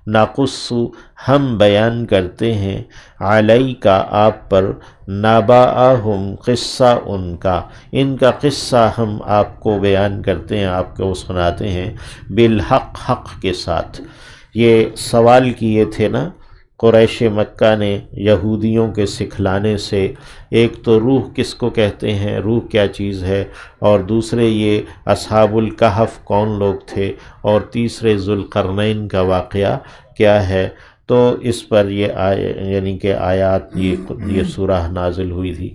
نقص ہم بیان کرتے ہیں علیکا آپ پر نبأہم قصہ ان کا قصہ ہم آپ کو بیان کرتے ہیں، آپ کو سناتے ہیں بالحق حق کے ساتھ۔ یہ سوال کیے تھے نا قریش مکہ نے یہودیوں کے سکھلانے سے، ایک تو روح کس کو کہتے ہیں، روح کیا چیز ہے، اور دوسرے یہ اصحاب الکہف کون لوگ تھے، اور تیسرے ذوالقرنین کا واقعہ کیا ہے، تو اس پر یہ یعنی کہ آیات یہ سورہ نازل ہوئی تھی۔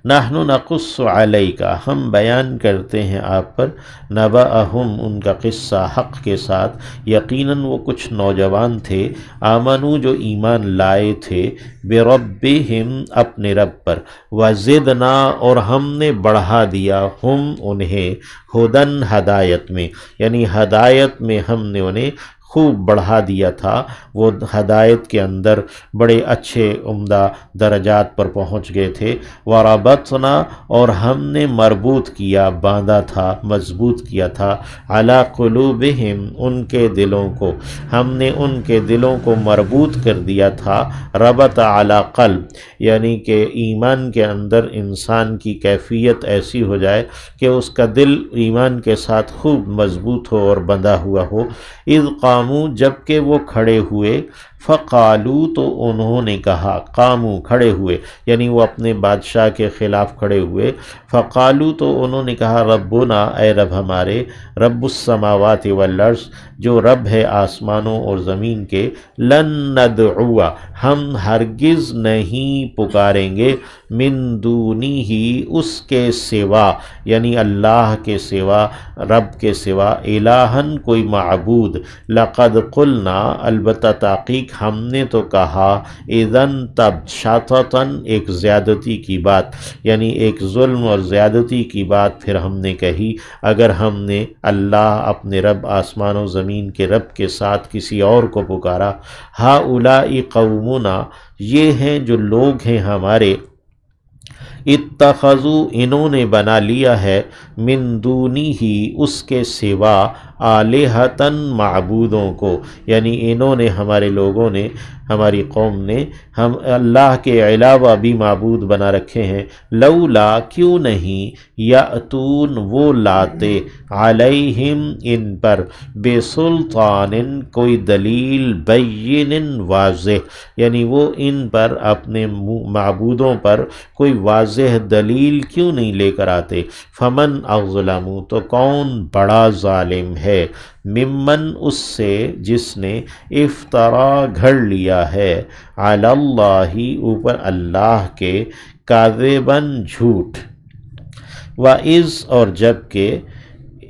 نحن نقص علیکا ہم بیان کرتے ہیں آپ پر نبأہم ان کا قصہ حق کے ساتھ، یقیناً وہ کچھ نوجوان تھے آمنو جو ایمان لائے تھے بربہم اپنے رب پر، وزدنا اور ہم نے بڑھا دیا ہم انہیں ہدن ہدایت میں، یعنی ہدایت میں ہم نے انہیں خوب بڑھا دیا تھا، وہ ہدایت کے اندر بڑے اچھے عمدہ درجات پر پہنچ گئے تھے۔ وربطنا اور ہم نے مربوط کیا، باندھا تھا، مضبوط کیا تھا، علی قلوبہم ان کے دلوں کو، ہم نے ان کے دلوں کو مربوط کر دیا تھا، ربط علی قلب یعنی کہ ایمان کے اندر انسان کی کیفیت ایسی ہو جائے کہ اس کا دل ایمان کے ساتھ خوب مضبوط ہو اور بندھا ہوا ہو۔ اذ قاموا جبکہ وہ کھڑے ہوئے، فقالو تو انہوں نے کہا، قاموا کھڑے ہوئے یعنی وہ اپنے بادشاہ کے خلاف کھڑے ہوئے، فقالو تو انہوں نے کہا ربنا اے رب ہمارے، رب السماوات والارض جو رب ہے آسمانوں اور زمین کے، لن ندعو ہم ہرگز نہیں پکاریں گے، من دونی ہی اس کے سوا یعنی اللہ کے سوا، رب کے سوا، الہن کوئی معبود، لقد قلنا البتہ تحقیق ہم نے تو کہا، اذن تب، شططن ایک زیادتی کی بات یعنی ایک ظلم اور زیادتی کی بات پھر ہم نے کہی، اگر ہم نے اللہ اپنے رب آسمان و زمین کے رب کے ساتھ کسی اور کو پکارا۔ ہؤلاء قومنا یہ ہیں جو لوگ ہیں ہمارے، اتخذوا انہوں نے بنا لیا ہے، من دونی ہی اس کے سوا، آلہتن معبودوں کو، یعنی انہوں نے ہمارے لوگوں نے، ہماری قوم نے ہم اللہ کے علاوہ بھی معبود بنا رکھے ہیں، لولا کیوں نہیں، یأتون وہ لاتے، علیہم ان پر، بسلطان کوئی دلیل، بین واضح یعنی وہ ان پر اپنے معبودوں پر کوئی واضح دلیل کیوں نہیں لے کر آتے، فمن اظلم تو کون بڑا ظالم ہے، ممن اس سے جس نے، افطرا گھڑ لیا ہے، علی اللہ اوپر اللہ کے، کاذباً جھوٹ، وَإِذْ اور جبکہ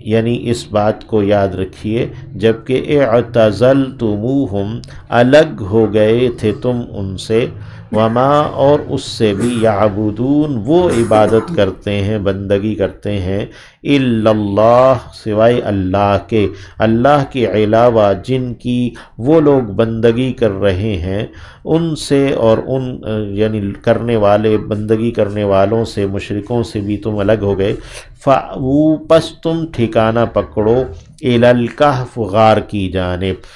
یعنی اس بات کو یاد رکھیے، جبکہ اعتزلتموہم الگ ہو گئے تھے تم ان سے، وما اور اس سے بھی، یعبدون وہ عبادت کرتے ہیں، بندگی کرتے ہیں، الا اللہ سوائے اللہ کے، اللہ کے علاوہ جن کی وہ لوگ بندگی کر رہے ہیں ان سے، اور ان یعنی کرنے والے، بندگی کرنے والوں سے، مشرکوں سے بھی تم الگ ہو گئے، فَأْوُوا پس تم ٹھکانہ پکڑو، اِلَى الْكَهْفِ غار کی جانب،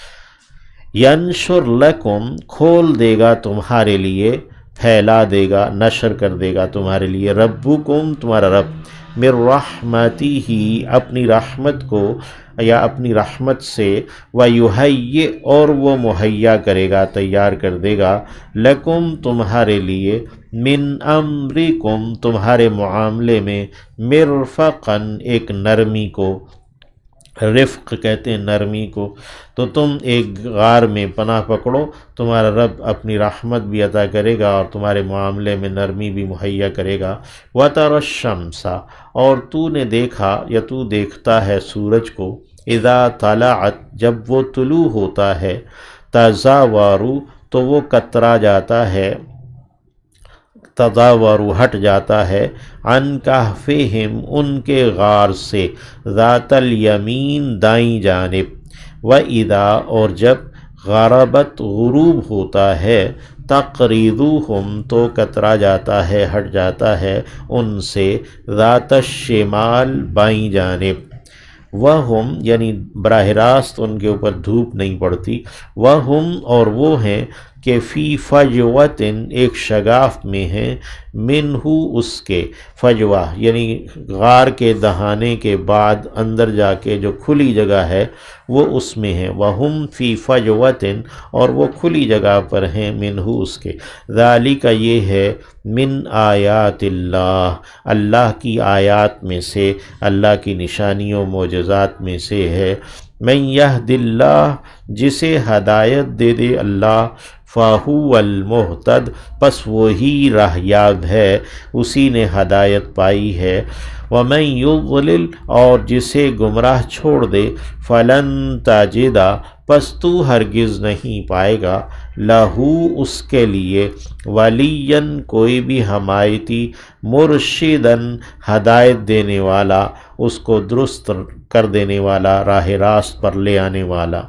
ینشر لکم کھول دے گا تمہارے لیے، پھیلا دے گا، نشر کر دے گا تمہارے لیے، ربکم تمہارا رب، من رحمتہ اپنی رحمت کو یا اپنی رحمت سے، ویہیئ اور وہ مہیا کرے گا، تیار کر دے گا، لکم تمہارے لیے، من امرکم تمہارے معاملے میں، مرفقاً ایک نرمی کو، رفق کہتے ہیں نرمی کو، تو تم ایک غار میں پناہ پکڑو، تمہارا رب اپنی رحمت بھی عطا کرے گا اور تمہارے معاملے میں نرمی بھی مہیا کرے گا۔ وَتَرَى الشَّمْسَ اور تو نے دیکھا یا تو دیکھتا ہے سورج کو، اذا طلعت جب وہ طلوع ہوتا ہے، تزاور تو وہ کترا جاتا ہے، تزاور ہٹ جاتا ہے، عن کہفہم ان کے غار سے، ذات الیمین دائیں جانب، وَإِذَا اور جب غربت غروب ہوتا ہے، تقریضہم تو کترا جاتا ہے، ہٹ جاتا ہے ان سے، ذات الشمال بائیں جانب، وہم یعنی براہ راست ان کے اوپر دھوپ نہیں پڑتی، وہم اور وہ ہیں کہ فی فجوتن ایک شگاف میں ہیں، منہو اس کے، فجوہ یعنی غار کے دہانے کے بعد اندر جا کے جو کھلی جگہ ہے وہ اس میں ہے، وہم فی فجوتن اور وہ کھلی جگہ پر ہیں، منہو اس کے، ذالک یہ ہے من آیات اللہ، اللہ کی آیات میں سے، اللہ کی نشانیوں معجزات میں سے ہے، من یہد اللہ جسے ہدایت دے دے اللہ، فاہو المہتد پس وہی راہ یاب ہے، اسی نے ہدایت پائی ہے، ومن یضلل اور جسے گمراہ چھوڑ دے، فلن تجدا پس تو ہرگز نہیں پائے گا، لہو اس کے لیے، ولین کوئی بھی حمایتی، مرشدن ہدایت دینے والا، اس کو درست کر دینے والا، راہ راست پر لے آنے والا۔